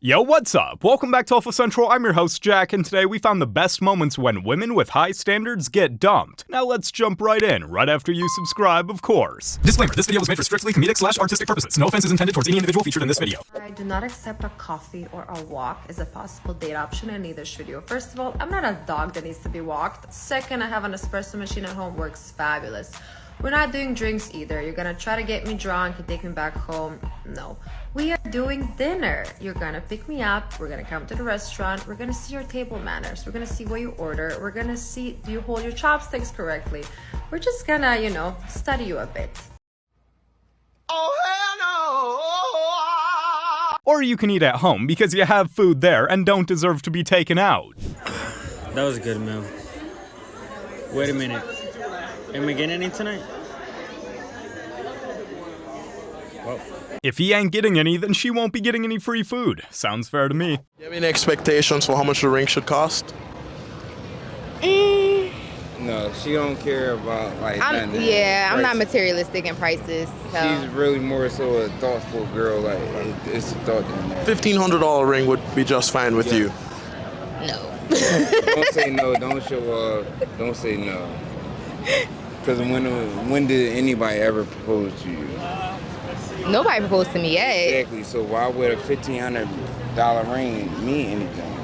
Yo, what's up? Welcome back to Alpha Central. I'm your host, Jack, and today we found the best moments when women with high standards get dumped. Now let's jump right in, right after you subscribe, of course. Disclaimer, this video was made for strictly comedic/artistic purposes. No offense is intended towards any individual featured in this video. I do not accept a coffee or a walk as a possible date option, and neither should you. First of all, I'm not a dog that needs to be walked. Second, I have an espresso machine at home, works fabulous. We're not doing drinks either. You're gonna try to get me drunk and take me back home. No. We are doing dinner. You're gonna pick me up. We're gonna come to the restaurant. We're gonna see your table manners. We're gonna see what you order. We're gonna see, do you hold your chopsticks correctly? We're just gonna, study you a bit. Oh, hell no! Or you can eat at home because you have food there and don't deserve to be taken out. That was a good meal. Wait a minute. Am I getting any tonight? Well. If he ain't getting any, then she won't be getting any free food. Sounds fair to me. Do you have any expectations for how much the ring should cost? No, she don't care about nothing. Yeah, I'm not materialistic in prices. So. She's really more so a thoughtful girl. Like it's a thought in there. $1,500 ring would be just fine with you. No. Don't say no. Don't show up. Don't say no. Because when did anybody ever propose to you? Nobody proposed to me yet. Exactly. So why would a $1,500 ring mean anything?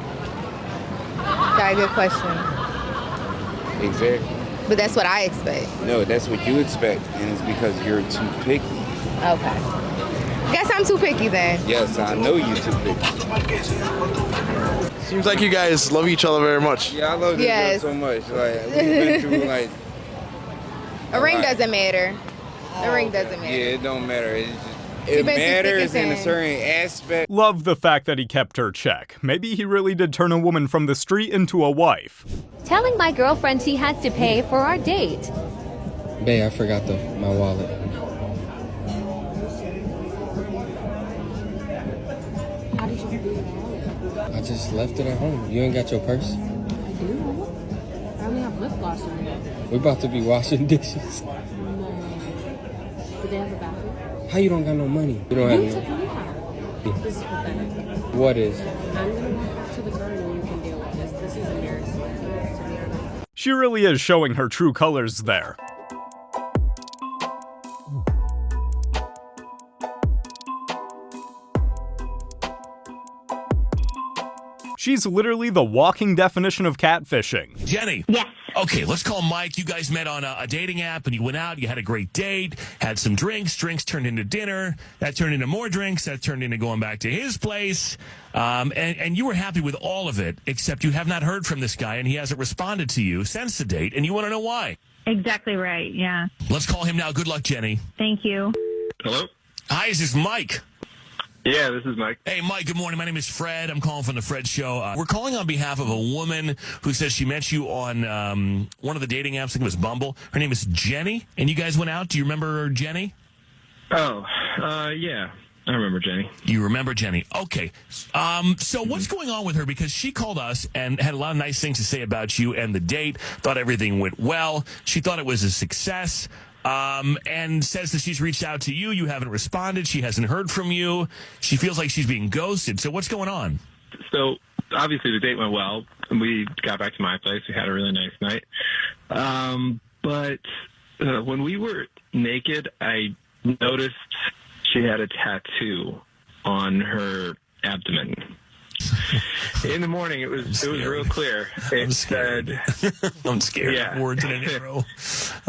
Got a good question. Exactly. But that's what I expect. No, that's what you expect, and it's because you're too picky. Okay. Guess I'm too picky then. Yes, I know you're too picky. Seems like you guys love each other very much. Yeah, I love this girl so much. Like we've been through a ring doesn't matter. A ring doesn't matter. Yeah, it don't matter. It matters in a certain aspect. Love the fact that he kept her check. Maybe he really did turn a woman from the street into a wife. Telling my girlfriend she has to pay for our date. Babe, I forgot my wallet. How did you forget your wallet? I just left it at home. You ain't got your purse? I do. I only have lip gloss in it. We about to be washing dishes. No. Do they have a bathroom? How you don't got no money? You don't have took no. me out. This is pathetic. What is? I'm gonna walk back to the garden and you can deal with this. This is embarrassing, to be honest. She really is showing her true colors there. She's literally the walking definition of catfishing. Jenny. Yes. Okay, let's call Mike. You guys met on a dating app and you went out, you had a great date, had some drinks turned into dinner, that turned into more drinks, that turned into going back to his place, and you were happy with all of it, except you have not heard from this guy and he hasn't responded to you since the date, and you want to know why. Exactly right, yeah. Let's call him now. Good luck, Jenny. Thank you. Hello? Hi, is this Mike? Yeah, this is Mike. Hey, Mike, good morning. My name is Fred. I'm calling from the Fred Show. We're calling on behalf of a woman who says she met you on one of the dating apps. I think it was Bumble. Her name is Jenny, and you guys went out. Do you remember Jenny? Oh, yeah. I remember Jenny. You remember Jenny. Okay. So what's going on with her? Because she called us and had a lot of nice things to say about you and the date, thought everything went well. She thought it was a success. And says that she's reached out to you. You haven't responded. She hasn't heard from you. She feels like she's being ghosted. So what's going on? So, obviously, the date went well. We got back to my place. We had a really nice night. But when we were naked, I noticed she had a tattoo on her abdomen. In the morning, it was real clear. It said, I'm scared. Yeah. Words in an arrow.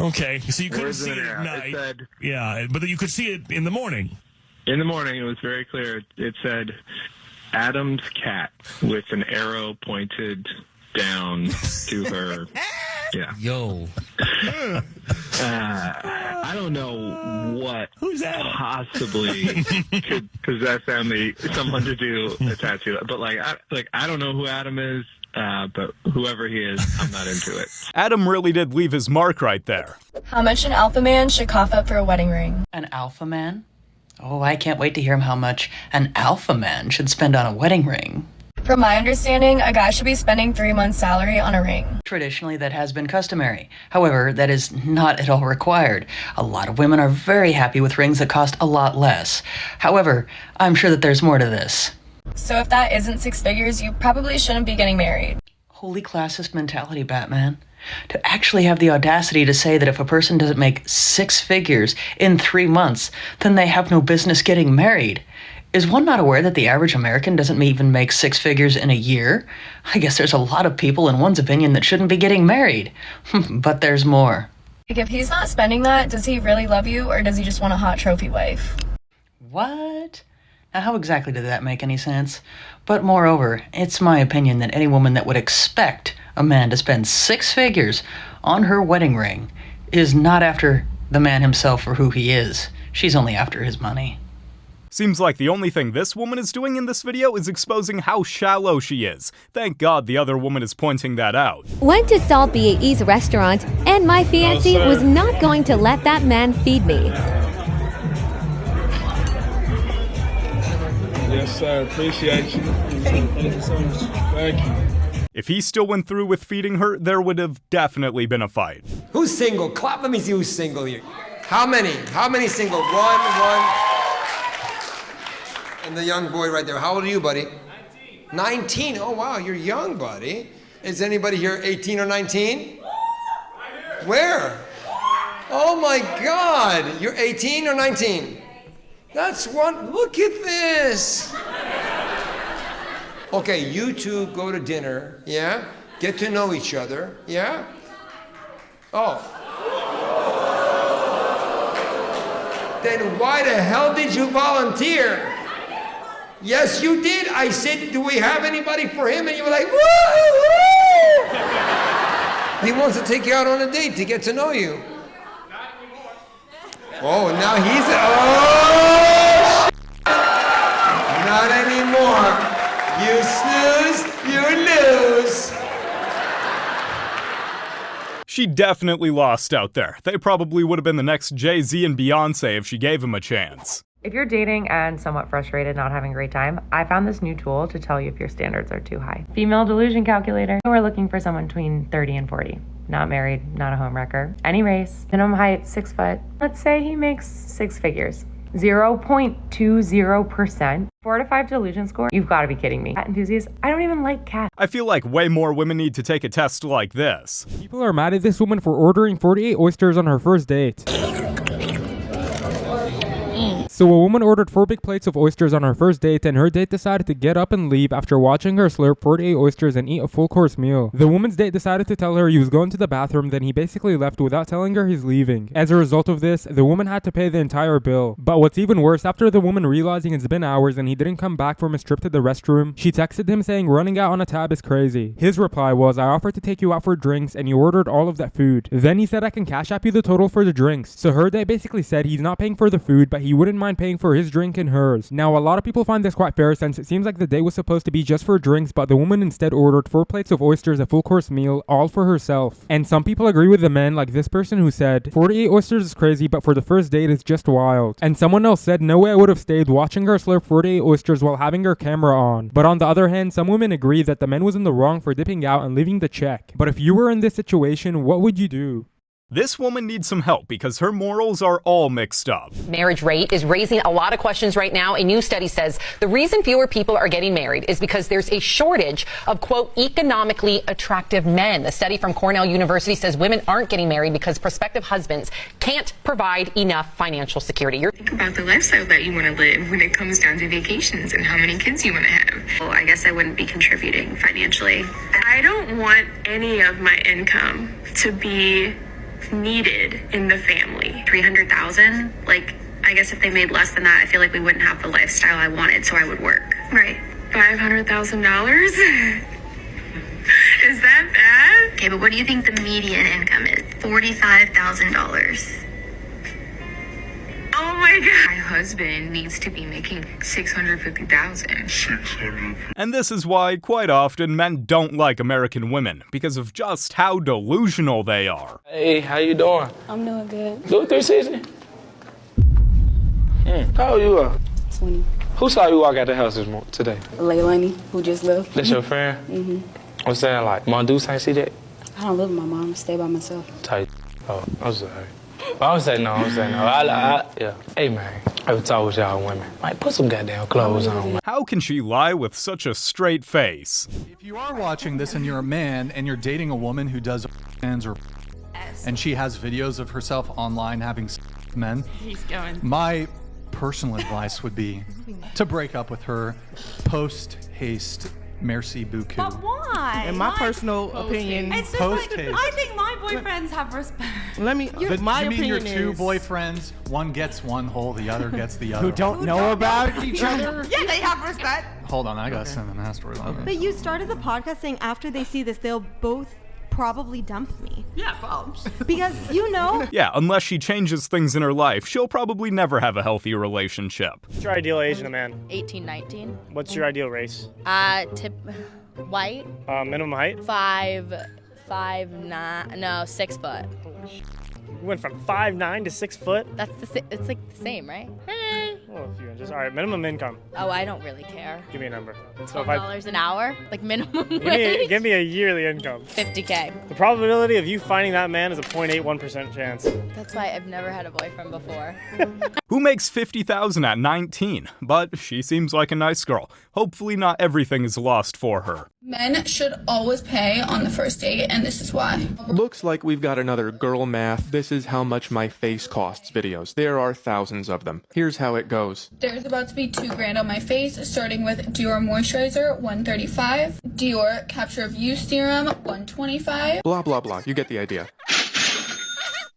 Okay, so you couldn't see it at night. It said, yeah, but you could see it in the morning. In the morning, it was very clear. It said, Adam's cat, with an arrow pointed down to her. Yeah. Yo. I don't know what Who's that? Possibly could possess someone to do a tattoo. But I don't know who Adam is, but whoever he is, I'm not into it. Adam really did leave his mark right there. How much an alpha man should cough up for a wedding ring? An alpha man? Oh, I can't wait to hear how much an alpha man should spend on a wedding ring. From my understanding, a guy should be spending 3 months' salary on a ring. Traditionally, that has been customary. However, that is not at all required. A lot of women are very happy with rings that cost a lot less. However, I'm sure that there's more to this. So if that isn't 6 figures, you probably shouldn't be getting married. Holy classist mentality, Batman. To actually have the audacity to say that if a person doesn't make 6 figures in 3 months, then they have no business getting married. Is one not aware that the average American doesn't even make 6 figures in a year? I guess there's a lot of people, in one's opinion, that shouldn't be getting married. But there's more. Like, if he's not spending that, does he really love you, or does he just want a hot trophy wife? What? Now, how exactly did that make any sense? But moreover, it's my opinion that any woman that would expect a man to spend 6 figures on her wedding ring is not after the man himself for who he is. She's only after his money. Seems like the only thing this woman is doing in this video is exposing how shallow she is. Thank God the other woman is pointing that out. Went to Salt BAE's restaurant, and my fiancé was not going to let that man feed me. Yes, sir. Appreciate you. Thank you so much. Thank you. If he still went through with feeding her, there would have definitely been a fight. Who's single? Clap. Let me see who's single here. How many? How many single? One. And the young boy right there. How old are you, buddy? 19. Oh, wow. You're young, buddy. Is anybody here 18 or 19? Where? Oh, my God. You're 18 or 19? That's one. Look at this. Okay, you two go to dinner, yeah? Get to know each other, yeah? Oh. Then why the hell did you volunteer? Yes, you did. I said, do we have anybody for him? And you were like, woo, woo. He wants to take you out on a date to get to know you. Oh, now he's, oh, not anymore. You snooze, you lose. She definitely lost out there. They probably would have been the next Jay-Z and Beyonce if she gave him a chance. If you're dating and somewhat frustrated, not having a great time, I found this new tool to tell you if your standards are too high. Female Delusion Calculator. We're looking for someone between 30 and 40. Not married, not a homewrecker. Any race, minimum height, 6 foot. Let's say he makes 6 figures. 0.20%. 4 to 5 delusion score? You've got to be kidding me. Cat enthusiast? I don't even like cats. I feel like way more women need to take a test like this. People are mad at this woman for ordering 48 oysters on her first date. So a woman ordered 4 big plates of oysters on her first date, and her date decided to get up and leave after watching her slurp 48 oysters and eat a full course meal. The woman's date decided to tell her he was going to the bathroom, then he basically left without telling her he's leaving. As a result of this, the woman had to pay the entire bill. But what's even worse, after the woman realizing it's been hours and he didn't come back from his trip to the restroom, she texted him saying running out on a tab is crazy. His reply was, I offered to take you out for drinks and you ordered all of that food. Then he said I can cash app you the total for the drinks. So her date basically said he's not paying for the food, but he wouldn't mind paying for his drink and hers. Now, a lot of people find this quite fair since it seems like the date was supposed to be just for drinks, but the woman instead ordered 4 plates of oysters, a full course meal, all for herself. And some people agree with the men, like this person who said, 48 oysters is crazy, but for the first date it's just wild. And someone else said, no way I would have stayed watching her slurp 48 oysters while having her camera on. But on the other hand, some women agree that the man was in the wrong for dipping out and leaving the check. But if you were in this situation, what would you do? This woman needs some help because her morals are all mixed up. Marriage rate is raising a lot of questions right now. A new study says the reason fewer people are getting married is because there's a shortage of, quote, economically attractive men. The study from Cornell University says women aren't getting married because prospective husbands can't provide enough financial security. Think about the lifestyle that you want to live when it comes down to vacations and how many kids you want to have. Well, I guess I wouldn't be contributing financially. I don't want any of my income to be needed in the family. 300,000, like, I guess if they made less than that, I feel like we wouldn't have the lifestyle I wanted, so I would work. Right. $500,000? Is that bad? Okay, but what do you think the median income is? $45,000. Oh my God. My husband needs to be making $650,000. And this is why, quite often, men don't like American women, because of just how delusional they are. Hey, how you doing? I'm doing good. Do 360? How old you are? 20. Who saw you walk out the house today? Leilani, who just left. That's your friend? Mm-hmm. What's that like? Mom Deuce ain't see that? I don't live with my mom. I stay by myself. Tight. Oh, I'm sorry. I'm saying no. Yeah. Hey, man. I've told y'all women, like, put some goddamn clothes on. How can she lie with such a straight face? If you are watching this and you're a man and you're dating a woman who does hands or and she has videos of herself online having sex with men, He's going. my personal advice would be to break up with her post haste. Merci beaucoup. But why? In my Why? personal opinion, It's just Post like, haste. I think my boyfriends have respect. let me. My you mean your opinion two is boyfriends? One gets one hole, the other gets the other. who don't know about each other. Yeah, they have respect. Hold on, I gotta send an asteroid on this. But you started the podcast saying after they see this, they'll both probably dump me. Yeah, problems. Because, you know... Yeah, unless she changes things in her life, she'll probably never have a healthy relationship. What's your ideal age in a man? 18, 19. What's your ideal race? White. Minimum height? 6 foot. You went from 5'9" to 6 foot? It's like the same, right? Oh, a few inches. All right, minimum income. Oh, I don't really care. Give me a number. $12 an hour, like minimum Give wage. me a yearly income. 50K. The probability of you finding that man is a 0.81% chance. That's why I've never had a boyfriend before. Who makes $50,000 at 19? But she seems like a nice girl. Hopefully not everything is lost for her. Men should always pay on the first date, and this is why. Looks like we've got another girl math. This is how much my face costs videos. There are thousands of them. Here's how it goes. There's about to be $2,000 on my face, starting with Dior Moisturizer, $135, Dior Capture View Serum, $125. Blah, blah, blah. You get the idea.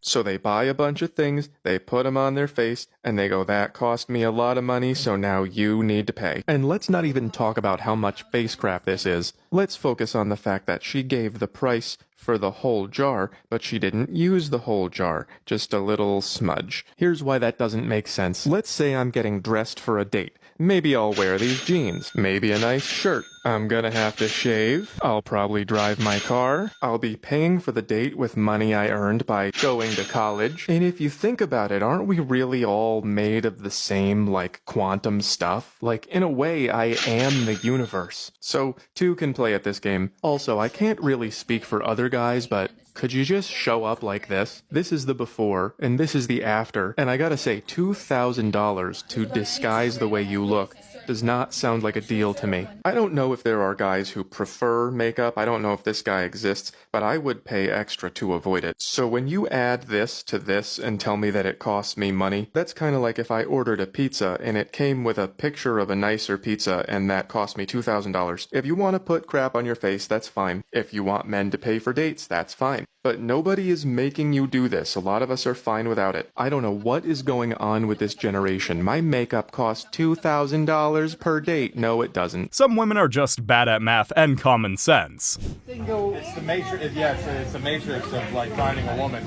So they buy a bunch of things, they put them on their face, and they go, that cost me a lot of money, so now you need to pay. And let's not even talk about how much face crap this is. Let's focus on the fact that she gave the price for the whole jar, but she didn't use the whole jar, just a little smudge. Here's why that doesn't make sense. Let's say I'm getting dressed for a date. Maybe I'll wear these jeans, maybe a nice shirt. I'm gonna have to shave. I'll probably drive my car. I'll be paying for the date with money I earned by going to college. And if you think about it, aren't we really all made of the same, like, quantum stuff? Like, in a way, I am the universe. So, two can play at this game. Also, I can't really speak for other guys, but could you just show up like this? This is the before, and this is the after. And I gotta say, $2,000 to disguise the way you look does not sound like a deal to me. I don't know if there are guys who prefer makeup. I don't know if this guy exists, but I would pay extra to avoid it. So when you add this to this and tell me that it costs me money, that's kind of like if I ordered a pizza and it came with a picture of a nicer pizza and that cost me $2,000. If you want to put crap on your face, that's fine. If you want men to pay for dates, that's fine. But nobody is making you do this. A lot of us are fine without it. I don't know what is going on with this generation. My makeup costs $2,000 per date. No, it doesn't. Some women are just bad at math and common sense. It's the matrix. Yes, it's the matrix of like finding a woman.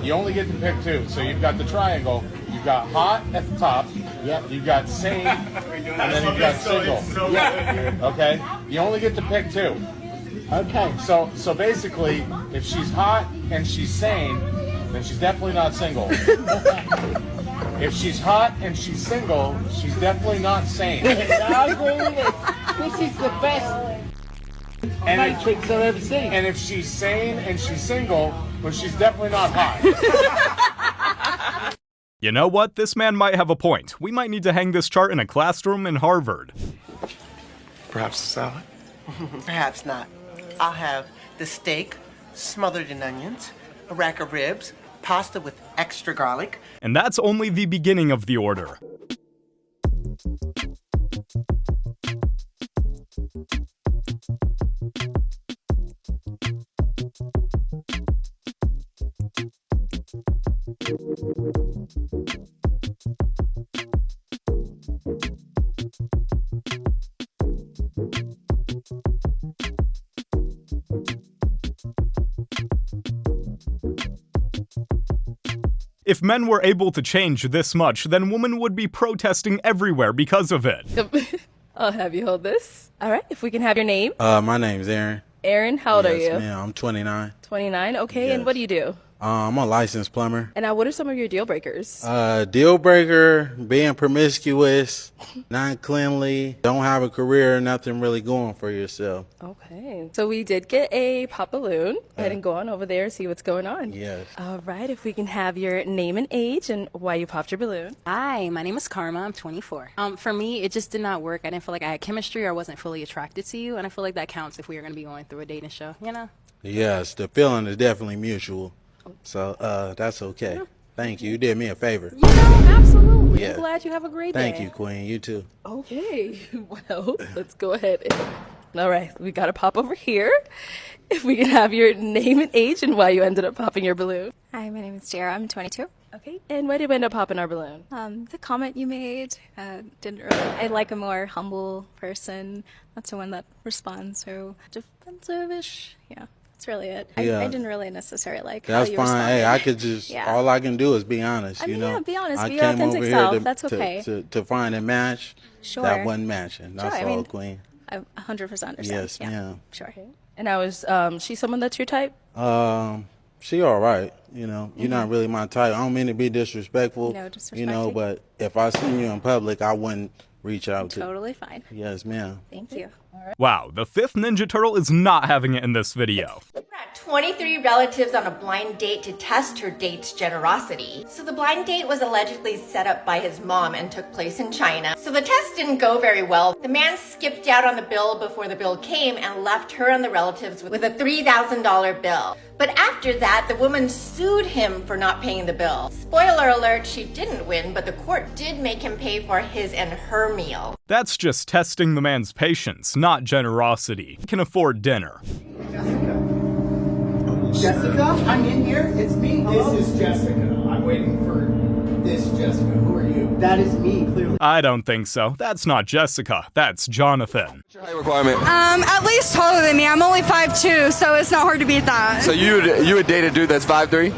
You only get to pick two. So you've got the triangle. You've got hot at the top. Yep. You've got sane, and then you've got single. Yeah. Okay. You only get to pick two. Okay. So basically, if she's hot and she's sane, then she's definitely not single. If she's hot and she's single, she's definitely not sane. I agree with it. This is the best matrix I've ever seen. And if she's sane and she's single, well, she's definitely not hot. You know what? This man might have a point. We might need to hang this chart in a classroom in Harvard. Perhaps a salad? Perhaps not. I'll have the steak smothered in onions, a rack of ribs, pasta with extra garlic. And that's only the beginning of the order. If men were able to change this much, then women would be protesting everywhere because of it. I'll have you hold this. All right, if we can have your name. My name's Aaron. Aaron, how old are you? Yes, ma'am. I'm 29. 29, okay, Yes. and what do you do? I'm a licensed plumber. And now, what are some of your deal breakers? Deal breaker, being promiscuous, not cleanly, don't have a career, nothing really going for yourself. Okay. So we did get a pop balloon. Go ahead and go on over there and see what's going on. Yes. All right. If we can have your name and age and why you popped your balloon. Hi, my name is Karma. I'm 24. For me, it just did not work. I didn't feel like I had chemistry or I wasn't fully attracted to you. And I feel like that counts if we are going to be going through a dating show, you know? Yes, the feeling is definitely mutual. So that's okay. Yeah. Thank you. You did me a favor. You know, absolutely. Yeah. I'm glad you have a great day. Thank you, Queen. You too. Okay. Well, let's go ahead. All right. We got to pop over here. If we can have your name and age and why you ended up popping your balloon. Hi, my name is Jara. I'm 22. Okay. And why did we end up popping our balloon? The comment you made didn't really. I like a more humble person, not someone that responds so defensive-ish. Yeah. That's really it. Yeah. I didn't really necessarily like that's how you fine. responded. Hey, I could just, all I can do is be honest, you know? Yeah, be honest. I be your came authentic over here self. to, That's okay. to find a match that wasn't matching. That's sure, all, Queen. I 100% understand. Yes, yeah. ma'am. Sure. And now, is she someone that's your type? She all right, you know. You're not really my type. I don't mean to be disrespectful. No disrespect. You know, but if I seen you in public, I wouldn't reach out to. Totally fine. Yes, ma'am. Thank you. Wow, the fifth Ninja Turtle is not having it in this video. 23 relatives on a blind date to test her date's generosity. So the blind date was allegedly set up by his mom and took place in China. So the test didn't go very well. The man skipped out on the bill before the bill came and left her and the relatives with a $3,000 bill. But after that, the woman sued him for not paying the bill. Spoiler alert, she didn't win, but the court did make him pay for his and her meal. That's just testing the man's patience, not generosity. He can afford dinner. Jessica, I'm in here. It's me. Hello? This is Jessica. I'm waiting for this Jessica. Who are you? That is me, clearly. I don't think so. That's not Jessica. That's Jonathan. What's your height requirement? At least taller than me. I'm only 5'2", so it's not hard to beat that. So you would date a dude that's 5'3"?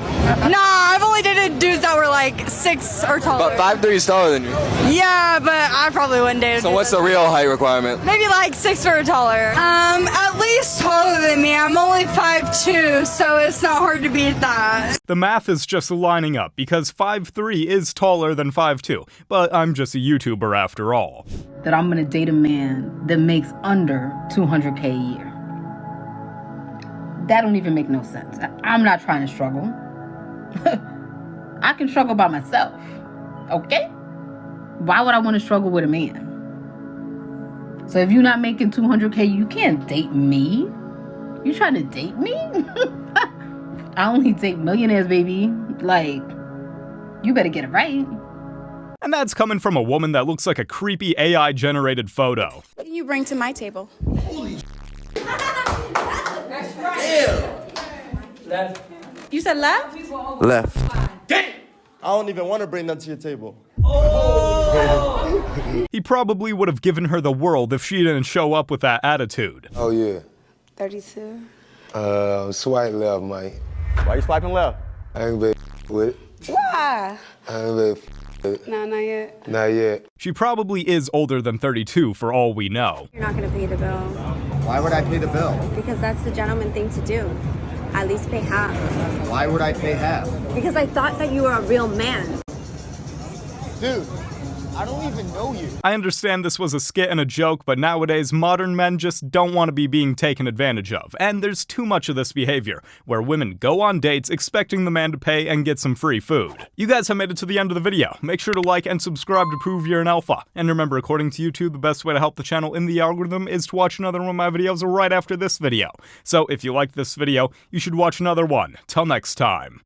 Nah, I've only dated dudes that were like 6 or taller. But 5'3" is taller than you. Yeah, but I probably wouldn't date a So dude what's the real height requirement? Maybe like 6 or taller. At least taller than me. I'm only 5'2", so it's not hard to beat that. The math is just lining up because 5'3" is taller than 5'2", but I'm just a YouTuber after all. That I'm gonna date a man that makes under $200K a year. That don't even make no sense. I'm not trying to struggle. I can struggle by myself, okay? Why would I want to struggle with a man? So if you're not making $200K, you can't date me. You trying to date me? I only date millionaires, baby. Like, you better get it right. And that's coming from a woman that looks like a creepy AI-generated photo. What do you bring to my table? Holy Left. You said left? Left. Damn! I don't even want to bring that to your table. He probably would have given her the world if she didn't show up with that attitude. Oh, yeah. 32. Swipe left, Mike. Why you swiping left? I ain't been with it. Why? I ain't been No, not yet. Not yet. She probably is older than 32 for all we know. You're not gonna pay the bill. Why would I pay the bill? Because that's the gentleman thing to do. At least pay half. Why would I pay half? Because I thought that you were a real man. Dude, I don't even know you. I understand this was a skit and a joke, but nowadays modern men just don't want to be being taken advantage of. And there's too much of this behavior, where women go on dates expecting the man to pay and get some free food. You guys have made it to the end of the video. Make sure to like and subscribe to prove you're an alpha. And remember, according to YouTube, the best way to help the channel in the algorithm is to watch another one of my videos right after this video. So if you liked this video, you should watch another one. Till next time.